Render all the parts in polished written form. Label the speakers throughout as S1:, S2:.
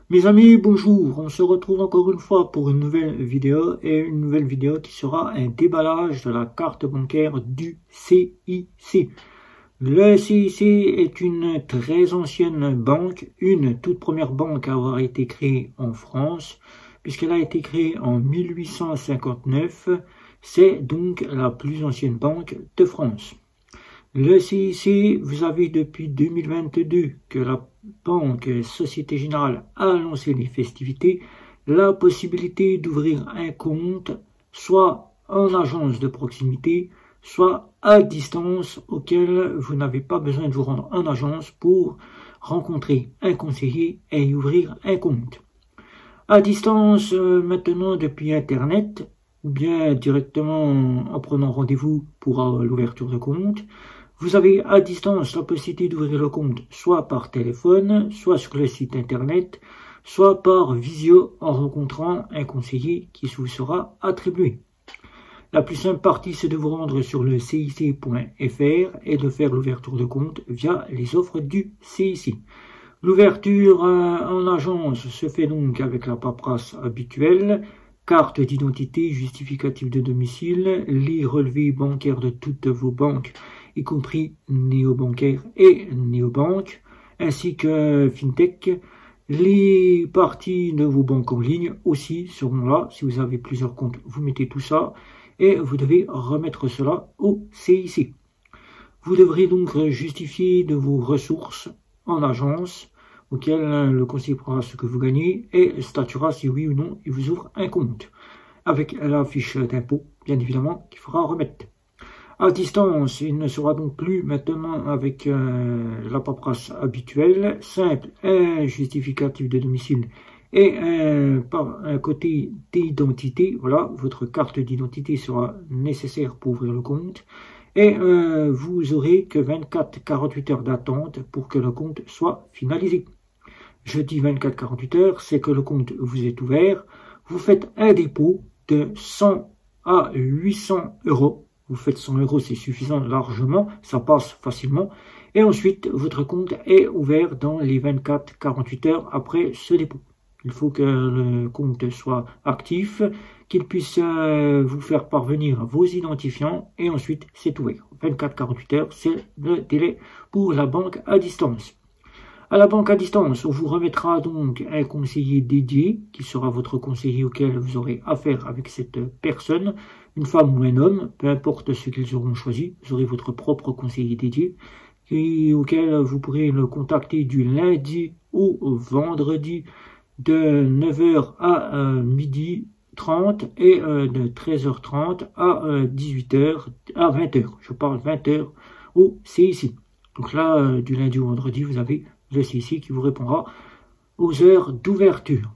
S1: Mes amis, bonjour, on se retrouve encore une fois pour une nouvelle vidéo qui sera un déballage de la carte bancaire du CIC. Le CIC est une très ancienne banque, une toute première banque à avoir été créée en France, puisqu'elle a été créée en 1859. C'est donc la plus ancienne banque de France. Le CIC, vous avez depuis 2022 que la Banque Société Générale a annoncé les festivités, la possibilité d'ouvrir un compte soit en agence de proximité, soit à distance, auquel vous n'avez pas besoin de vous rendre en agence pour rencontrer un conseiller et y ouvrir un compte. À distance, maintenant depuis Internet, ou bien directement en prenant rendez-vous pour l'ouverture de compte, vous avez à distance la possibilité d'ouvrir le compte soit par téléphone, soit sur le site internet, soit par visio en rencontrant un conseiller qui vous sera attribué. La plus simple partie, c'est de vous rendre sur le cic.fr et de faire l'ouverture de compte via les offres du CIC. L'ouverture en agence se fait donc avec la paperasse habituelle, carte d'identité, justificatif de domicile, les relevés bancaires de toutes vos banques, y compris néobancaires et néobanques, ainsi que FinTech. Les parties de vos banques en ligne aussi seront là. Si vous avez plusieurs comptes, vous mettez tout ça et vous devez remettre cela au CIC. Vous devrez donc justifier de vos ressources en agence, auquel le conseiller prendra ce que vous gagnez et statuera si oui ou non il vous ouvre un compte, avec la fiche d'impôt, bien évidemment, qu'il faudra remettre. À distance, il ne sera donc plus maintenant avec la paperasse habituelle, simple, un justificatif de domicile et par un côté d'identité. Voilà, votre carte d'identité sera nécessaire pour ouvrir le compte. Et vous aurez que 24-48 heures d'attente pour que le compte soit finalisé. Je dis 24-48 heures, c'est que le compte vous est ouvert. Vous faites un dépôt de 100 à 800 euros. Vous faites 100 euros, c'est suffisant largement, ça passe facilement. Et ensuite, votre compte est ouvert dans les 24-48 heures après ce dépôt. Il faut que le compte soit actif, qu'il puisse vous faire parvenir vos identifiants et ensuite c'est ouvert. 24-48 heures, c'est le délai pour la banque à distance. À la banque à distance, on vous remettra donc un conseiller dédié qui sera votre conseiller auquel vous aurez affaire avec cette personne, une femme ou un homme, peu importe ce qu'ils auront choisi, vous aurez votre propre conseiller dédié auquel vous pourrez le contacter du lundi au vendredi de 9h à midi 30 et de 13h30 à 18h, à 20h. Je parle 20h au CIC. Donc là, du lundi au vendredi, vous avez le CIC qui vous répondra aux heures d'ouverture.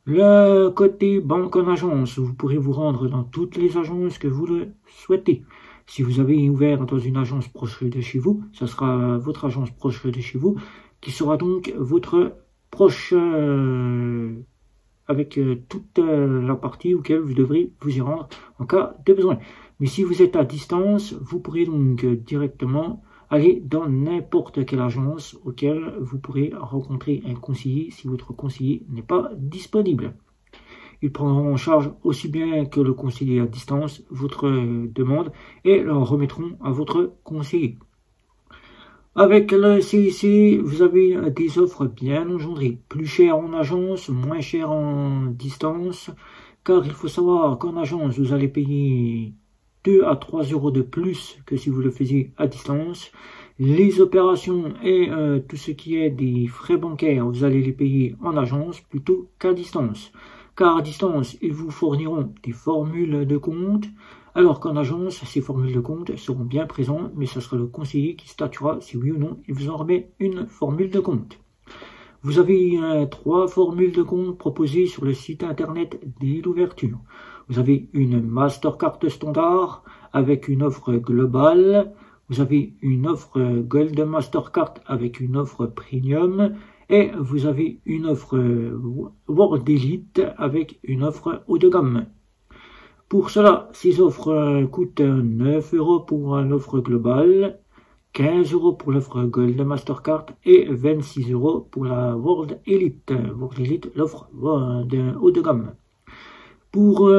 S1: Le côté banque en agence, vous pourrez vous rendre dans toutes les agences que vous le souhaitez. Si vous avez ouvert dans une agence proche de chez vous, ça sera votre agence proche de chez vous qui sera donc votre proche avec toute la partie auquel vous devrez vous y rendre en cas de besoin. Mais si vous êtes à distance, vous pourrez donc directement aller dans n'importe quelle agence auquel vous pourrez rencontrer un conseiller si votre conseiller n'est pas disponible. Ils prendront en charge aussi bien que le conseiller à distance votre demande et la remettront à votre conseiller. Avec le CIC, vous avez des offres bien engendrées, plus chères en agence, moins chères en distance, car il faut savoir qu'en agence, vous allez payer 2 à 3 euros de plus que si vous le faisiez à distance. Les opérations et tout ce qui est des frais bancaires, vous allez les payer en agence plutôt qu'à distance. Car à distance, ils vous fourniront des formules de compte, alors qu'en agence, ces formules de compte seront bien présentes, mais ce sera le conseiller qui statuera si oui ou non il vous en remet une formule de compte. Vous avez 3 formules de compte proposées sur le site internet dès l'ouverture. Vous avez une Mastercard standard avec une offre globale. Vous avez une offre Gold Mastercard avec une offre Premium. Et vous avez une offre World Elite avec une offre haut de gamme. Pour cela, ces offres coûtent 9 euros pour l'offre globale, 15 € pour l'offre Gold Mastercard et 26 € pour la World Elite. World Elite, l'offre de haut de gamme. Pour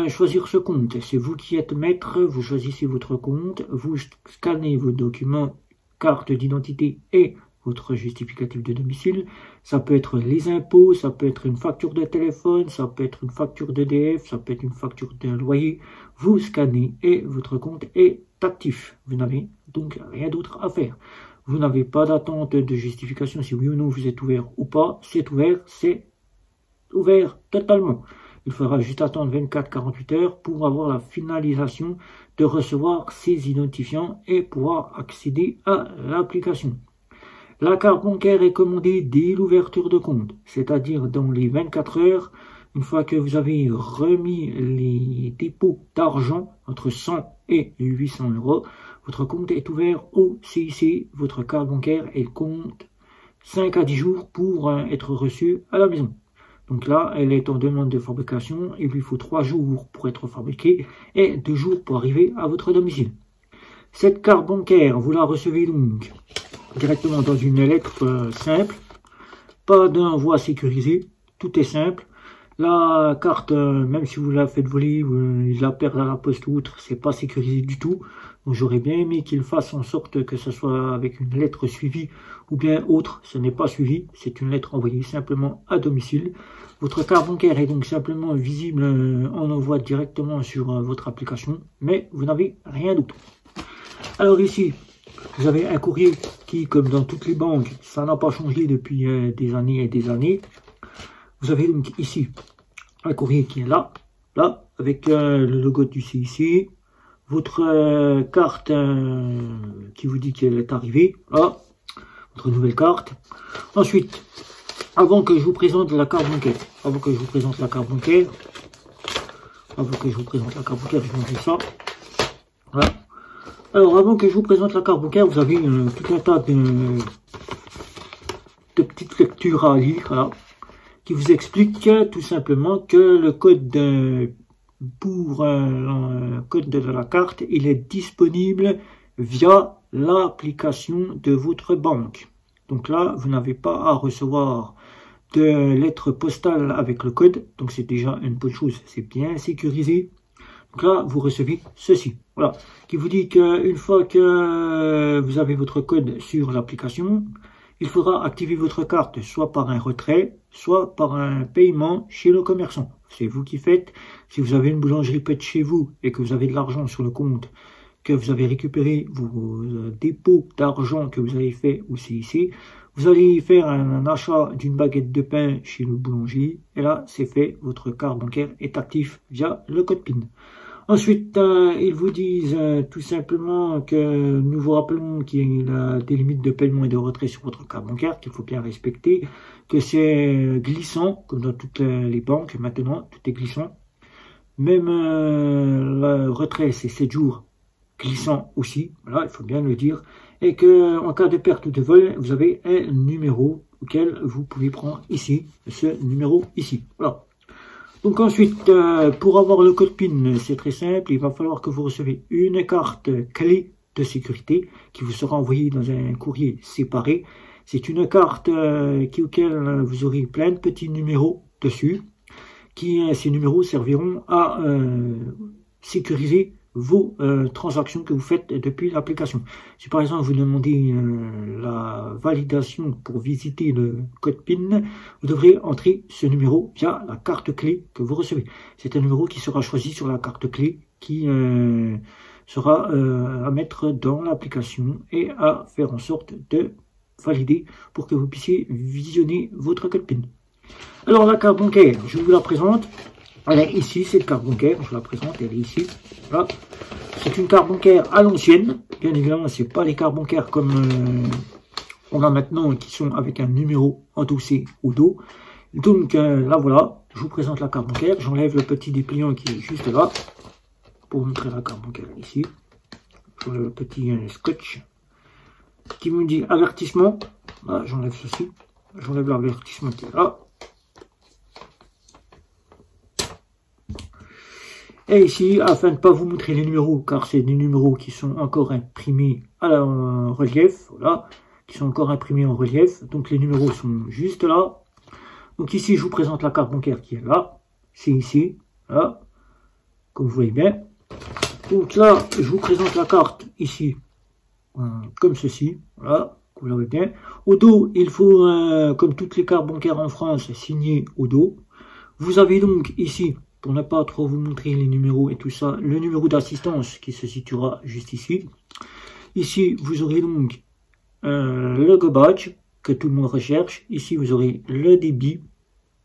S1: choisir ce compte, c'est vous qui êtes maître, vous choisissez votre compte, vous scannez vos documents, carte d'identité et votre justificatif de domicile. Ça peut être les impôts, ça peut être une facture de téléphone, ça peut être une facture d'EDF, ça peut être une facture de loyer. Vous scannez et votre compte est actif. Vous n'avez donc rien d'autre à faire. Vous n'avez pas d'attente de justification si oui ou non vous êtes ouvert ou pas. C'est ouvert totalement. Il faudra juste attendre 24-48 heures pour avoir la finalisation de recevoir ces identifiants et pouvoir accéder à l'application. La carte bancaire est commandée dès l'ouverture de compte, c'est-à-dire dans les 24 heures, une fois que vous avez remis les dépôts d'argent entre 100 et 800 €, votre compte est ouvert au CIC, votre carte bancaire elle compte 5 à 10 jours pour être reçue à la maison. Donc là, elle est en demande de fabrication, il lui faut 3 jours pour être fabriquée et 2 jours pour arriver à votre domicile. Cette carte bancaire, vous la recevez donc directement dans une lettre simple, pas d'envoi sécurisé, tout est simple. La carte, même si vous la faites voler, vous la perdez à la poste ou autre, c'est pas sécurisé du tout. Donc j'aurais bien aimé qu'il fasse en sorte que ce soit avec une lettre suivie ou bien autre. Ce n'est pas suivi, c'est une lettre envoyée simplement à domicile. Votre carte bancaire est donc simplement visible en envoi directement sur votre application, mais vous n'avez rien d'autre. Alors ici, vous avez un courrier qui, comme dans toutes les banques, ça n'a pas changé depuis des années et des années. Vous avez donc ici un courrier qui est là, avec le logo du CIC, votre carte qui vous dit qu'elle est arrivée, là, votre nouvelle carte. Ensuite, avant que je vous présente la carte bancaire, je vous montre ça. Voilà. Alors, avant que je vous présente la carte bancaire, vous avez tout un tas de petites lectures à lire, voilà, qui vous explique tout simplement que le code code de la carte, il est disponible via l'application de votre banque. Donc là, vous n'avez pas à recevoir de lettre postale avec le code, donc c'est déjà une bonne chose, c'est bien sécurisé. Donc là, vous recevez ceci, voilà, qui vous dit qu'une fois que vous avez votre code sur l'application, il faudra activer votre carte soit par un retrait, soit par un paiement chez le commerçant. C'est vous qui faites. Si vous avez une boulangerie près de chez vous et que vous avez de l'argent sur le compte, que vous avez récupéré vos dépôts d'argent que vous avez fait au CIC, vous allez faire un achat d'une baguette de pain chez le boulanger. Et là, c'est fait. Votre carte bancaire est active via le code PIN. Ensuite, ils vous disent tout simplement que nous vous rappelons qu'il y a des limites de paiement et de retrait sur votre carte bancaire qu'il faut bien respecter, que c'est glissant, comme dans toutes les banques maintenant, tout est glissant. Même le retrait, c'est 7 jours, glissant aussi, voilà, il faut bien le dire. Et que en cas de perte ou de vol, vous avez un numéro auquel vous pouvez prendre ici, ce numéro ici, voilà. Donc ensuite, pour avoir le code PIN, c'est très simple. Il va falloir que vous recevez une carte clé de sécurité qui vous sera envoyée dans un courrier séparé. C'est une carte auquel vous aurez plein de petits numéros dessus. Ces numéros serviront à sécuriser vos transactions que vous faites depuis l'application. Si par exemple vous demandez la validation pour visiter le code PIN, vous devrez entrer ce numéro via la carte clé que vous recevez. C'est un numéro qui sera choisi sur la carte clé qui sera à mettre dans l'application et à faire en sorte de valider pour que vous puissiez visionner votre code PIN. Alors la carte bancaire, je vous la présente. Elle est ici, cette carte bancaire, je la présente, elle est ici. Voilà. C'est une carte bancaire à l'ancienne. Bien évidemment, ce n'est pas les cartes bancaires comme on a maintenant qui sont avec un numéro endossé au dos. Donc là voilà, je vous présente la carte bancaire. J'enlève le petit dépliant qui est juste là pour vous montrer la carte bancaire ici. J'enlève le petit scotch qui me dit avertissement. Voilà, j'enlève ceci. J'enlève l'avertissement qui est là. Et ici, afin de ne pas vous montrer les numéros, car c'est des numéros qui sont encore imprimés en relief, voilà, qui sont encore imprimés en relief, donc les numéros sont juste là. Donc ici, je vous présente la carte bancaire qui est là, c'est ici, là, comme vous voyez bien. Donc là, je vous présente la carte ici, comme ceci, voilà, vous la voyez bien. Au dos, il faut, comme toutes les cartes bancaires en France, signer au dos. Vous avez donc ici, pour ne pas trop vous montrer les numéros et tout ça, le numéro d'assistance qui se situera juste ici. Ici, vous aurez donc le Go Badge que tout le monde recherche. Ici, vous aurez le débit.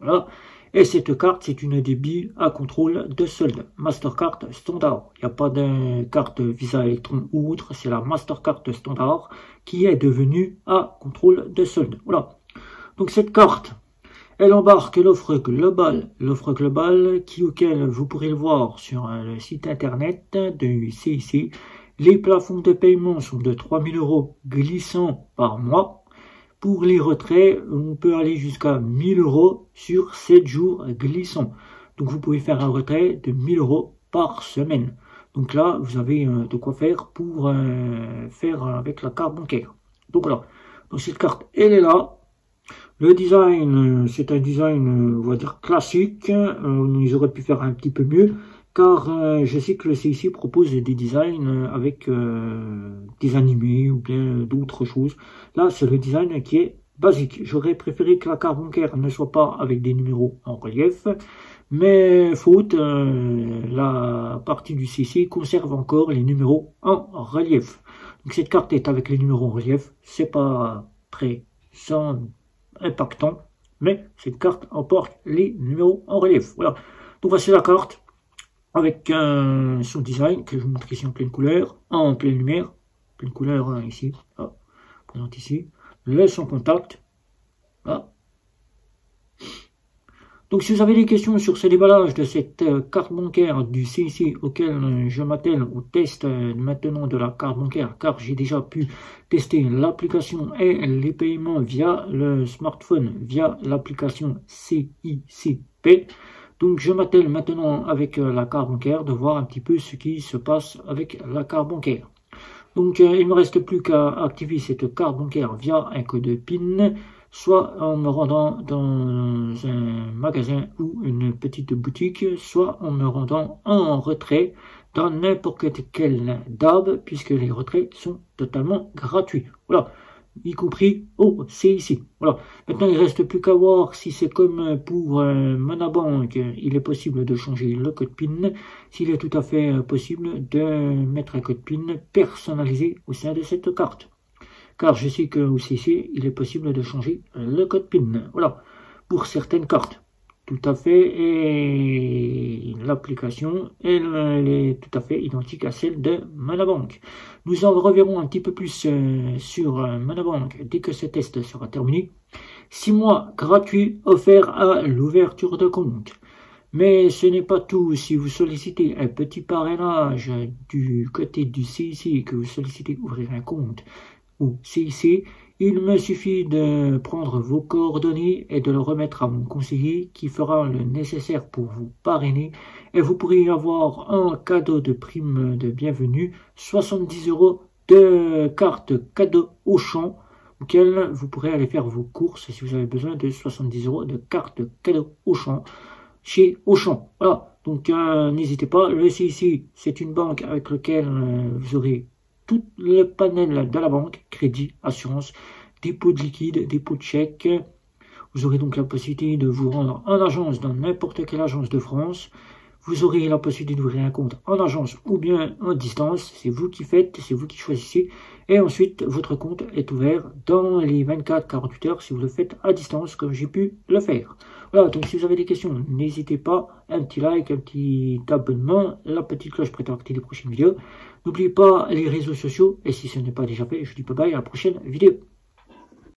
S1: Voilà. Et cette carte, c'est une débit à contrôle de solde. Mastercard standard. Il n'y a pas de carte Visa Electron ou autre. C'est la Mastercard standard qui est devenue à contrôle de solde. Voilà. Donc cette carte, elle embarque l'offre globale auquel vous pourrez le voir sur le site internet de CIC. Les plafonds de paiement sont de 3 000 € glissants par mois. Pour les retraits, on peut aller jusqu'à 1 000 € sur 7 jours glissants. Donc vous pouvez faire un retrait de 1 000 € par semaine. Donc là, vous avez de quoi faire pour faire avec la carte bancaire. Donc voilà. Donc cette carte, elle est là. Le design, c'est un design, on va dire, classique. Ils auraient pu faire un petit peu mieux, car je sais que le CIC propose des designs avec des animés ou bien d'autres choses. Là, c'est le design qui est basique. J'aurais préféré que la carte bancaire ne soit pas avec des numéros en relief, mais faute, la partie du CIC conserve encore les numéros en relief. Donc cette carte est avec les numéros en relief, c'est pas très sans impactant, mais cette carte emporte les numéros en relief. Voilà. Donc voici la carte avec son design que je vous montre ici en pleine couleur, en pleine lumière, pleine couleur ici, là, présente ici, le son contact. Là. Donc si vous avez des questions sur ce déballage de cette carte bancaire du CIC auquel je m'attelle au test maintenant de la carte bancaire, car j'ai déjà pu tester l'application et les paiements via le smartphone, via l'application CICP. Donc je m'attelle maintenant avec la carte bancaire de voir un petit peu ce qui se passe avec la carte bancaire. Donc il ne me reste plus qu'à activer cette carte bancaire via un code PIN, soit en me rendant dans un magasin ou une petite boutique, soit en me rendant en retrait dans n'importe quel DAB, puisque les retraits sont totalement gratuits. Voilà, y compris au CIC. Voilà. Maintenant, il ne reste plus qu'à voir si c'est comme pour Monabank, il est possible de changer le code PIN, s'il est tout à fait possible de mettre un code PIN personnalisé au sein de cette carte. Car je sais qu'au CIC, il est possible de changer le code PIN. Voilà, pour certaines cartes. Tout à fait, et l'application, elle est tout à fait identique à celle de Monabank. Nous en reverrons un petit peu plus sur Monabank dès que ce test sera terminé. 6 mois gratuits offerts à l'ouverture de compte. Mais ce n'est pas tout. Si vous sollicitez un petit parrainage du côté du CIC, que vous sollicitez ouvrir un compte au CIC, il me suffit de prendre vos coordonnées et de le remettre à mon conseiller qui fera le nécessaire pour vous parrainer, et vous pourrez avoir en cadeau de prime de bienvenue 70 € de carte cadeau Auchan, auquel vous pourrez aller faire vos courses si vous avez besoin de 70 € de carte cadeau Auchan chez Auchan. Voilà, donc n'hésitez pas, le CIC c'est une banque avec laquelle vous aurez tout le panel de la banque, crédit, assurance, dépôt de liquide, dépôt de chèque. Vous aurez donc la possibilité de vous rendre en agence dans n'importe quelle agence de France. Vous aurez la possibilité d'ouvrir un compte en agence ou bien en distance. C'est vous qui faites, c'est vous qui choisissez. Et ensuite, votre compte est ouvert dans les 24-48 heures si vous le faites à distance, comme j'ai pu le faire. Voilà, donc si vous avez des questions, n'hésitez pas. Un petit like, un petit abonnement, la petite cloche pour être alerté des prochaines vidéos. N'oubliez pas les réseaux sociaux. Et si ce n'est pas déjà fait, je vous dis bye bye à la prochaine vidéo.